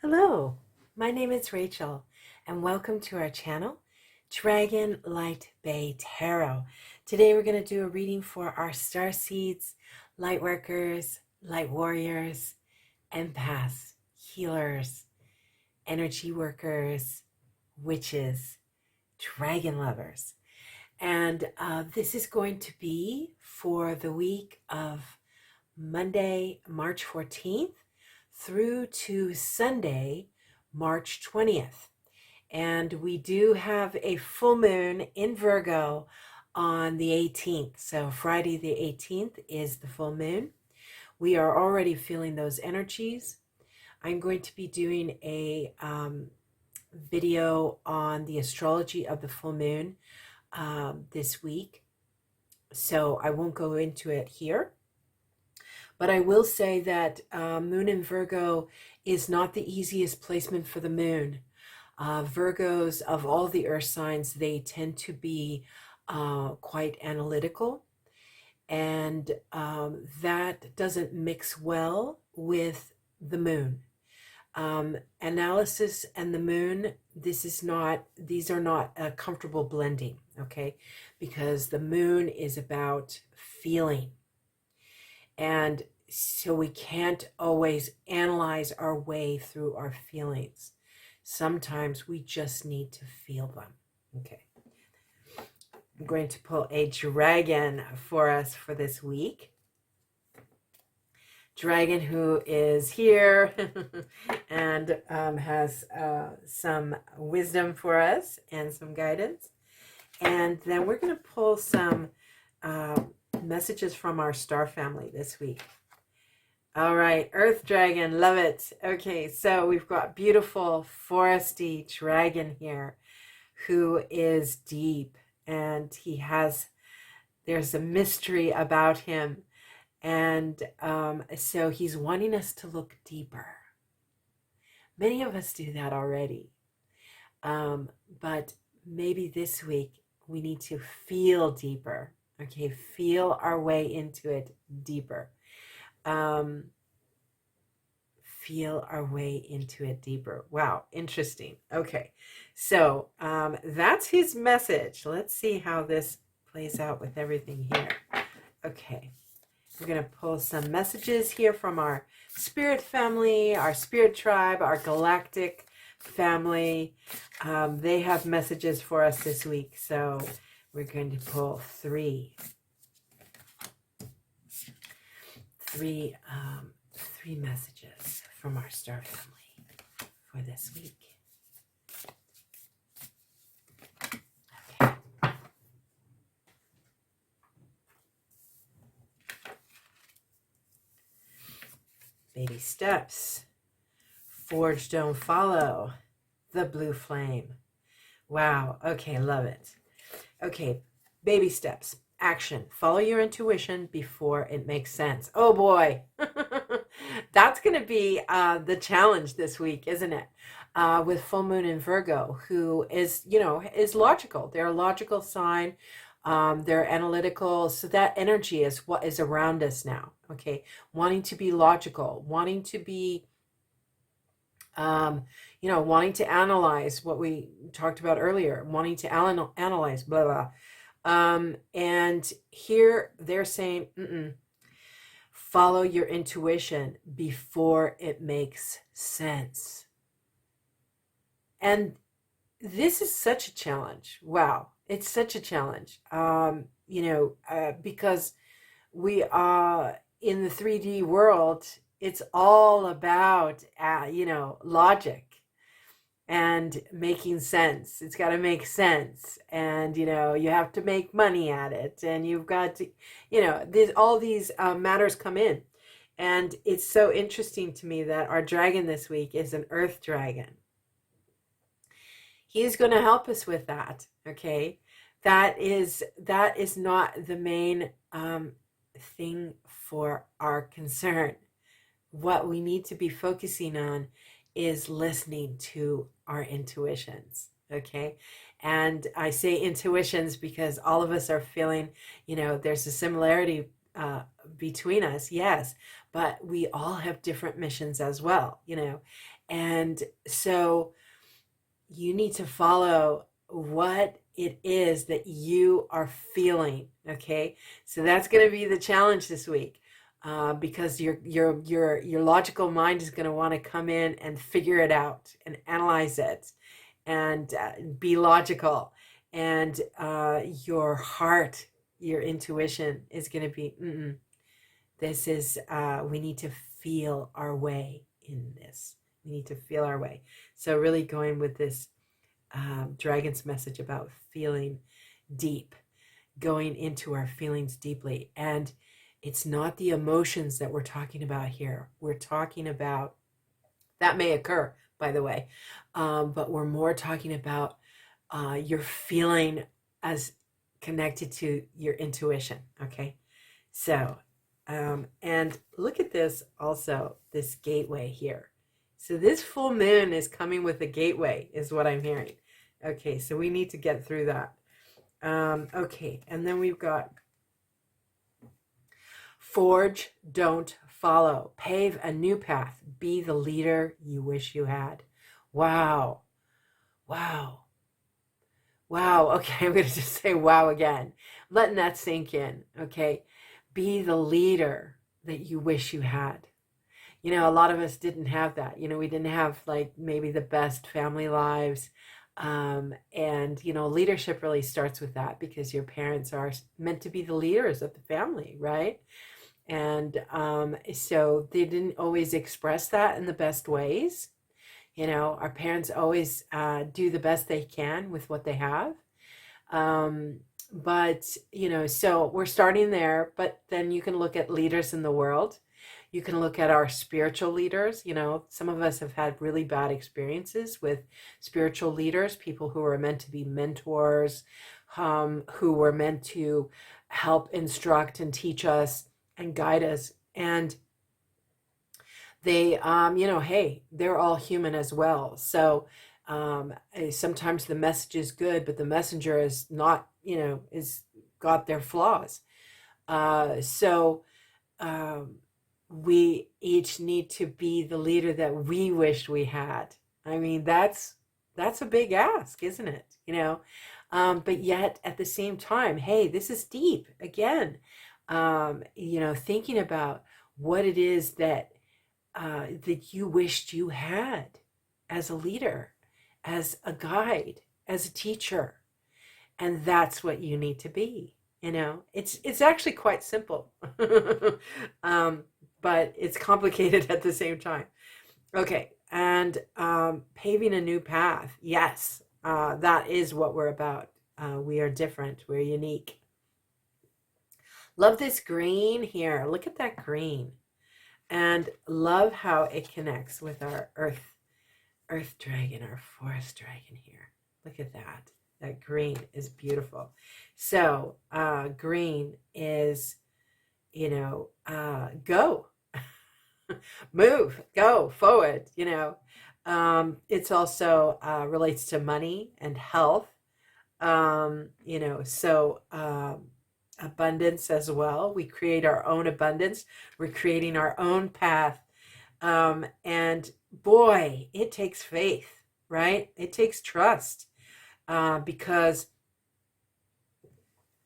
Hello, my name is Rachel, and welcome to our channel, Dragon Light Bay Tarot. Today we're going to do a reading for our Starseeds, Lightworkers, Light Warriors, Empaths, Healers, Energy Workers, Witches, Dragon Lovers. And this is going to be for the week of Monday, March 14th through to Sunday, March 20th. And we do have a full moon in Virgo on the 18th. So Friday the 18th is the full moon. We are already feeling those energies. I'm going to be doing a video on the astrology of the full moon this week. So I won't go into it here. But I will say that Moon in Virgo is not the easiest placement for the moon. Virgos, of all the earth signs, they tend to be quite analytical. And that doesn't mix well with the moon. Analysis and the moon, these are not a comfortable blending, okay? Because the moon is about feeling. And so we can't always analyze our way through our feelings. Sometimes we just need to feel them. Okay. I'm going to pull a dragon for us for this week. Dragon who is here and has some wisdom for us and some guidance. And then we're going to pull some messages from our star family this week. All right, Earth Dragon, love it. Okay, so we've got beautiful foresty dragon here who is deep, and there's a mystery about him. And so he's wanting us to look deeper. Many of us do that already. But maybe this week we need to feel deeper. Okay, feel our way into it deeper. Feel our way into it deeper. Wow, interesting. Okay, so that's his message. Let's see how this plays out with everything here. Okay, we're going to pull some messages here from our spirit family, our spirit tribe, our galactic family. They have messages for us this week, so we're going to pull three messages from our star family for this week. Okay. Baby steps. Forge, don't follow. The blue flame. Wow. Okay, love it. Okay, baby steps. Action. Follow your intuition before it makes sense. Oh boy. That's going to be the challenge this week, isn't it? With full moon in Virgo, who is logical. They're a logical sign. They're analytical. So that energy is what is around us now. Okay. Wanting to be logical, wanting to be, wanting to analyze what we talked about earlier, wanting to analyze, blah, blah. And here they're saying, follow your intuition before it makes sense. And this is such a challenge. Wow. It's such a challenge. Because we are in the 3D world, it's all about, logic and making sense. It's got to make sense. And, you have to make money at it. And you've got to, all these matters come in. And it's so interesting to me that our dragon this week is an earth dragon. He's going to help us with that. Okay. That is not the main thing for our concern. What we need to be focusing on is listening to our intuitions, okay? And I say intuitions because all of us are feeling, there's a similarity between us, yes, but we all have different missions as well, And so you need to follow what it is that you are feeling. Okay, so that's going to be the challenge this week, because your logical mind is going to want to come in and figure it out and analyze it and be logical, and your heart, your intuition is going to be this is we need to feel our way in this. We need to feel our way. So really going with this dragon's message about feeling deep, going into our feelings deeply. And it's not the emotions that we're talking about here. We're talking about, that may occur, by the way, but we're more talking about your feeling as connected to your intuition. Okay, so and look at this also, this gateway here. So this full moon is coming with a gateway, is what I'm hearing. Okay, so we need to get through that. Okay, and then we've got forge, don't follow. Pave a new path. Be the leader you wish you had. Wow. Wow. Wow. Okay, I'm going to just say wow again. Letting that sink in. Okay. Be the leader that you wish you had. You know, a lot of us didn't have that. You know, we didn't have like maybe the best family lives. And, you know, leadership really starts with that, because your parents are meant to be the leaders of the family, right? And so they didn't always express that in the best ways. You know, our parents always do the best they can with what they have. But, you know, so we're starting there, but then you can look at leaders in the world. You can look at our spiritual leaders. You know, some of us have had really bad experiences with spiritual leaders, people who are meant to be mentors, who were meant to help instruct and teach us and guide us. And they, you know, hey, they're all human as well. So sometimes the message is good, but the messenger is not, you know, is got their flaws. So we each need to be the leader that we wished we had. I mean, that's a big ask, isn't it? You know, but yet at the same time, hey, this is deep again. You know, thinking about what it is that that you wished you had as a leader, as a guide, as a teacher, and that's what you need to be. You know, it's actually quite simple, but it's complicated at the same time. Okay, and paving a new path. Yes, that is what we're about. We are different. We're unique. Love this green here. Look at that green. And love how it connects with our earth dragon, our forest dragon here. Look at that. That green is beautiful. So green is, you know, go, move, go forward, you know. It's also relates to money and health, you know, so abundance as well. We create our own abundance. We're creating our own path. And boy, it takes faith, right? It takes trust, because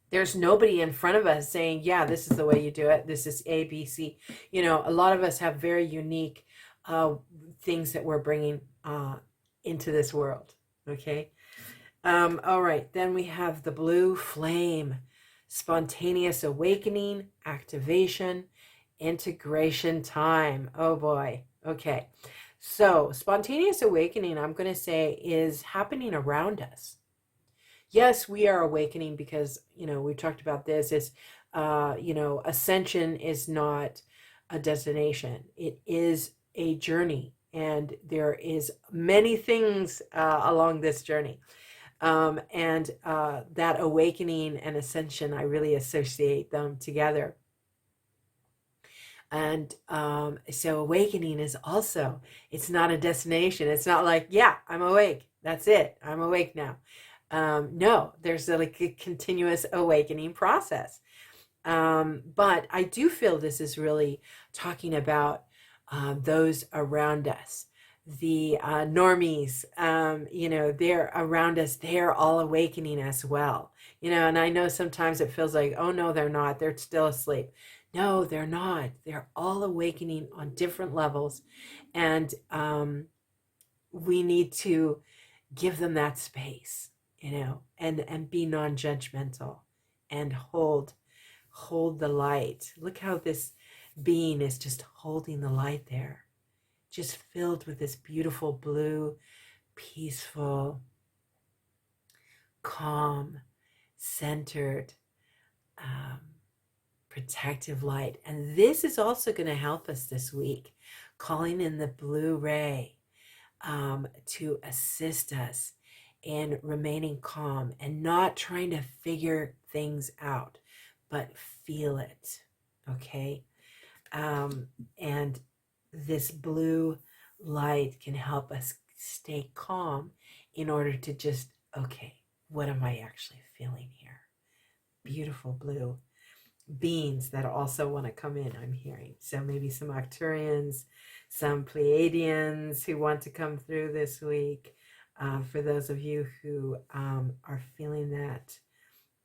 there's nobody in front of us saying, yeah, this is the way you do it. This is A, B, C. You know, a lot of us have very unique things that we're bringing into this world. Okay. All right. Then we have the blue flame. Spontaneous awakening, activation, integration time. Oh boy. Okay. So spontaneous awakening, I'm going to say, is happening around us. Yes, we are awakening because, you know, we talked about this. Is, you know, ascension is not a destination. It is a journey. And there is many things along this journey. And that awakening and ascension, I really associate them together. And so awakening is also, it's not a destination. It's not like, yeah, I'm awake. That's it. I'm awake now. No, there's like a continuous awakening process. But I do feel this is really talking about those around us. normies, they're around us. They're all awakening as well. And I know sometimes it feels like, oh no, they're not. They're still asleep. No, they're not. They're all awakening on different levels. And we need to give them that space, and be non-judgmental and hold the light. Look how this being is just holding the light there, just filled with this beautiful blue, peaceful, calm, centered, protective light. And this is also going to help us this week, calling in the blue ray to assist us in remaining calm and not trying to figure things out, but feel it. Okay. And this blue light can help us stay calm in order to just, okay, what am I actually feeling here? Beautiful blue beings that also want to come in, I'm hearing. So maybe some Arcturians, some Pleiadians who want to come through this week. For those of you who are feeling that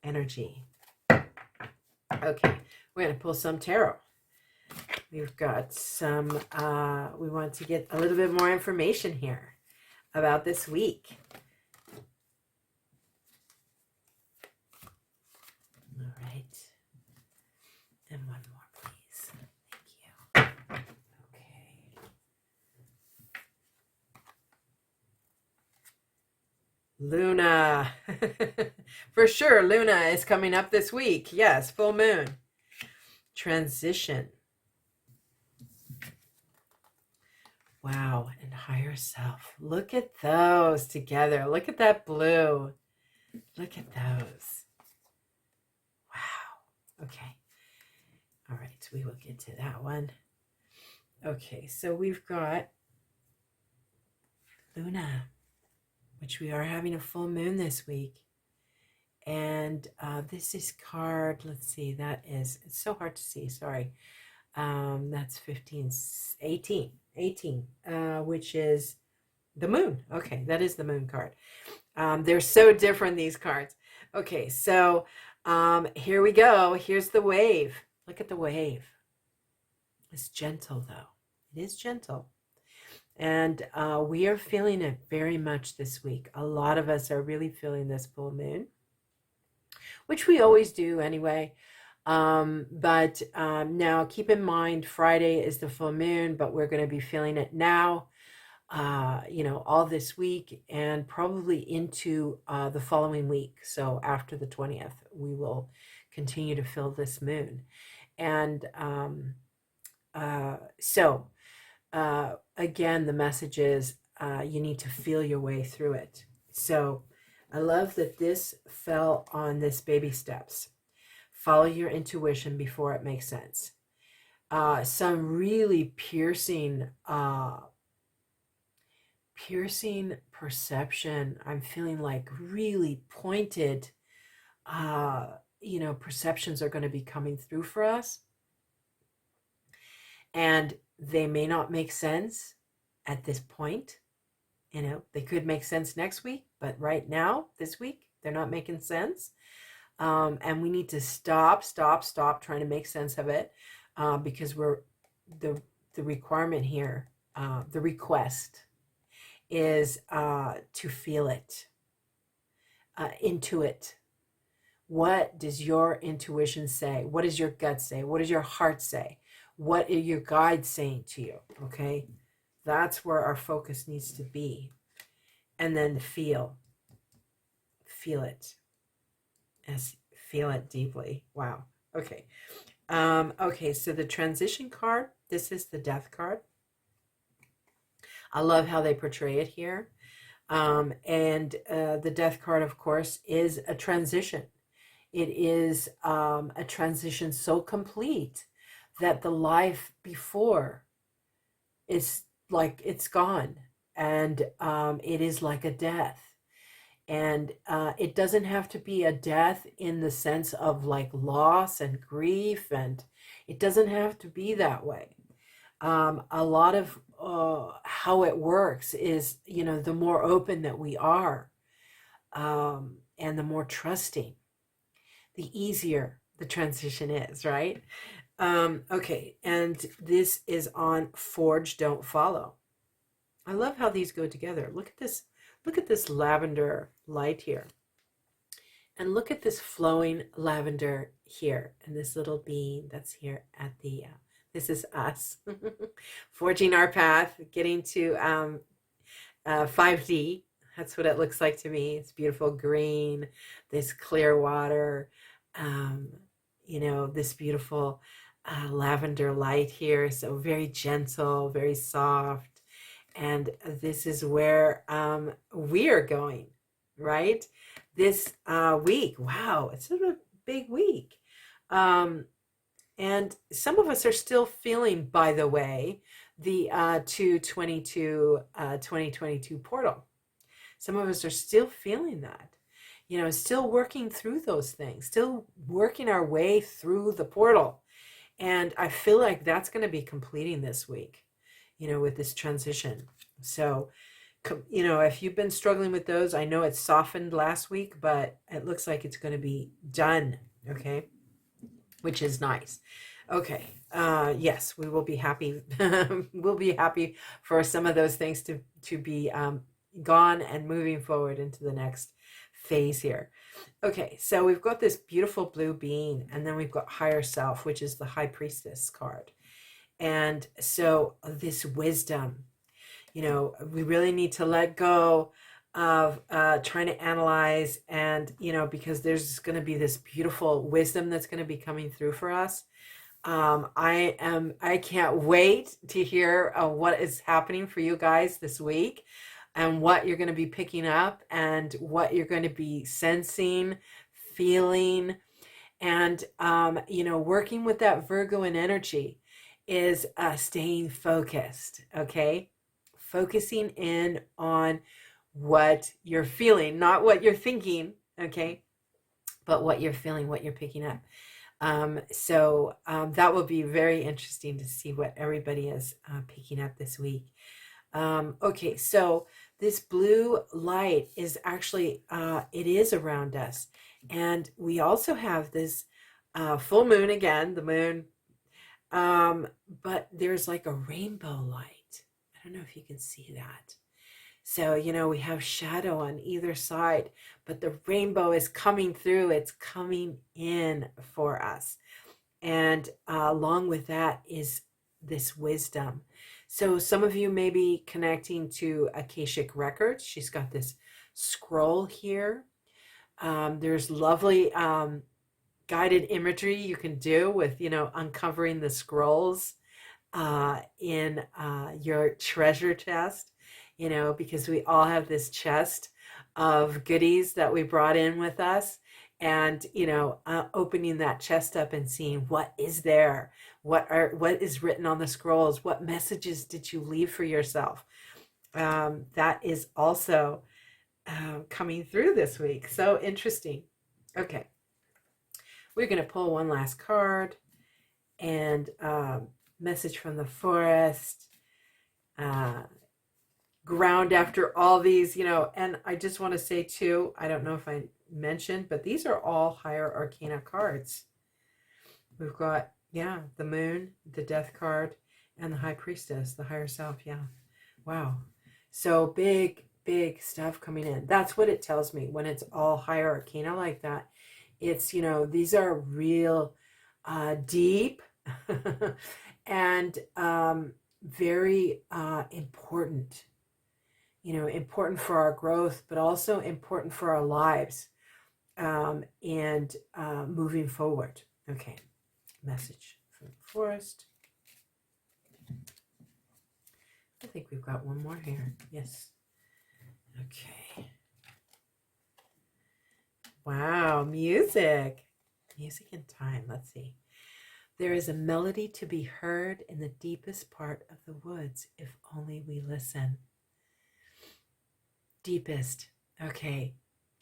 energy. Okay, we're going to pull some tarot. We've got some, we want to get a little bit more information here about this week. All right. And one more, please. Thank you. Okay. Luna. For sure, Luna is coming up this week. Yes, full moon. Transition. Wow, and higher self. Look at those together. Look at that blue. Look at those. Wow. Okay. All right, we will get to that one. Okay, so we've got Luna, which we are having a full moon this week. And this is card, let's see, that is, it's so hard to see, sorry. That's 18, which is the moon. Okay, that is the moon card. They're so different, these cards. Okay, so here we go. Here's the wave. Look at the wave. It's gentle, though. It is gentle. And we are feeling it very much this week. A lot of us are really feeling this full moon, which we always do anyway. But now keep in mind, Friday is the full moon, but we're going to be feeling it now, all this week and probably into the following week. So after the 20th, we will continue to feel this moon. And again, the message is you need to feel your way through it. So I love that this fell on this baby steps. Follow your intuition before it makes sense. Some really piercing perception. I'm feeling like really pointed, perceptions are going to be coming through for us. And they may not make sense at this point. They could make sense next week, but right now, this week, they're not making sense. And we need to stop trying to make sense of it, because the requirement here, the request is to feel it, intuit. What does your intuition say? What does your gut say? What does your heart say? What are your guides saying to you? Okay, that's where our focus needs to be. And then feel it. Feel it deeply. Wow. Okay. Okay, so the transition card, this is the death card. I love how they portray it here. And the death card, of course, is a transition. It is a transition so complete that the life before is like it's gone. And it is like a death. And it doesn't have to be a death in the sense of like loss and grief, and it doesn't have to be that way. A lot of how it works is, the more open that we are, and the more trusting, the easier the transition is, right? Okay, and this is on Forge, Don't Follow. I love how these go together. Look at this. Look at this lavender light here. And look at this flowing lavender here, and this little bean that's here at the, this is us, forging our path, getting to 5D. That's what it looks like to me. It's beautiful green, this clear water, this beautiful lavender light here. So very gentle, very soft. And this is where we are going, right? This week. Wow, it's a big week. And some of us are still feeling, by the way, the 2022 portal. Some of us are still feeling that, still working through those things, still working our way through the portal. And I feel like that's going to be completing this week, with this transition. So, if you've been struggling with those, I know it's softened last week, but it looks like it's going to be done. Okay. Which is nice. Okay. Yes, we will be happy. We'll be happy for some of those things to be gone and moving forward into the next phase here. Okay, so we've got this beautiful blue bean, and then we've got Higher Self, which is the High Priestess card. And so this wisdom, we really need to let go of trying to analyze, and because there's going to be this beautiful wisdom that's going to be coming through for us. I can't wait to hear what is happening for you guys this week, and what you're going to be picking up, and what you're going to be sensing, feeling, and working with that Virgo in energy is staying focused. Okay, focusing in on what you're feeling, not what you're thinking, okay, but what you're feeling, what you're picking up. So that will be very interesting to see what everybody is picking up this week. Okay, so this blue light is actually, it is around us. And we also have this full moon again, the moon, but there's like a rainbow light. I don't know if you can see that. So, we have shadow on either side, but the rainbow is coming through. It's coming in for us. And along with that is this wisdom. So some of you may be connecting to Akashic Records. She's got this scroll here. There's lovely guided imagery you can do with, uncovering the scrolls in your treasure chest, because we all have this chest of goodies that we brought in with us. And, opening that chest up and seeing what is there, what is written on the scrolls, what messages did you leave for yourself? That is also coming through this week. So interesting. Okay. We're going to pull one last card, and message from the forest, ground after all these, and I just want to say too, I don't know if I mentioned, but these are all higher arcana cards. We've got, the moon, the death card, and the high priestess, the higher self. Yeah. Wow. So big stuff coming in. That's what it tells me when it's all higher arcana like that. It's, these are real deep and very important, important for our growth, but also important for our lives, and moving forward. Okay, message from the forest. I think we've got one more here. Yes. Okay. Wow, music in time. Let's see. There is a melody to be heard in the deepest part of the woods, if only we listen. Deepest. Okay.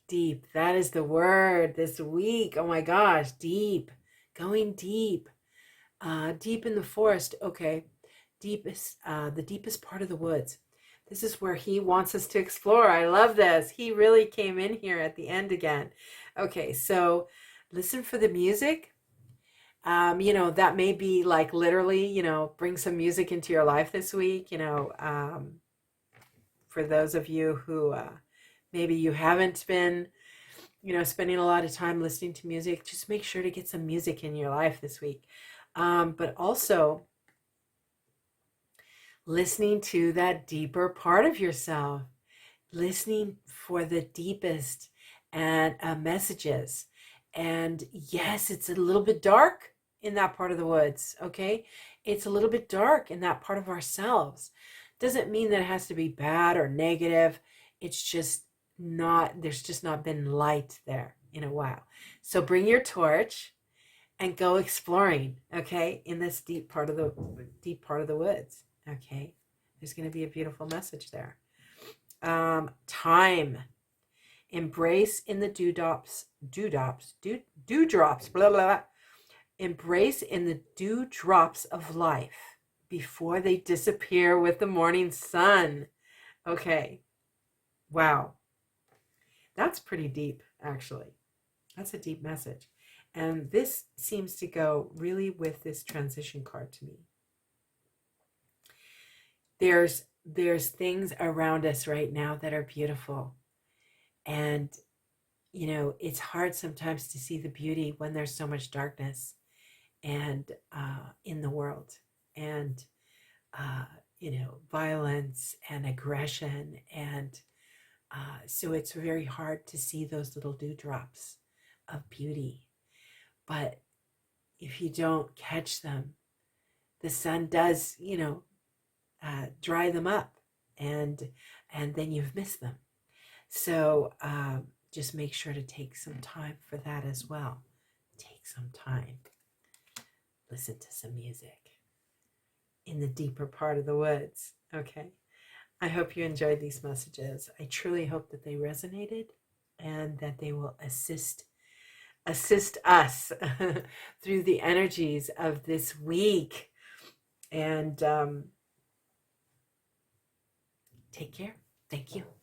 Deep. That is the word this week. Oh my gosh. Deep. Going deep. Deep in the forest. Okay. the deepest part of the woods. This is where he wants us to explore. I love this. He really came in here at the end again. Okay, so listen for the music. That may be like literally, bring some music into your life this week, for those of you who maybe you haven't been, spending a lot of time listening to music, just make sure to get some music in your life this week. But also listening to that deeper part of yourself, listening for the deepest and messages. And yes, it's a little bit dark in that part of the woods, okay? It's a little bit dark in that part of ourselves. Doesn't mean that it has to be bad or negative. It's just not, there's just not been light there in a while. So bring your torch and go exploring, okay, in this deep part of the woods, okay? There's going to be a beautiful message there. Time. Embrace in the dewdrops, blah, blah, blah. Embrace in the dewdrops of life before they disappear with the morning sun. Okay. Wow. That's pretty deep, actually. That's a deep message. And this seems to go really with this transition card to me. There's things around us right now that are beautiful. And, it's hard sometimes to see the beauty when there's so much darkness and in the world. And, violence and aggression. And so it's very hard to see those little dewdrops of beauty. But if you don't catch them, the sun does, dry them up, and then you've missed them. So just make sure to take some time for that as well. Take some time. Listen to some music in the deeper part of the woods. Okay. I hope you enjoyed these messages. I truly hope that they resonated and that they will assist us through the energies of this week. And take care. Thank you.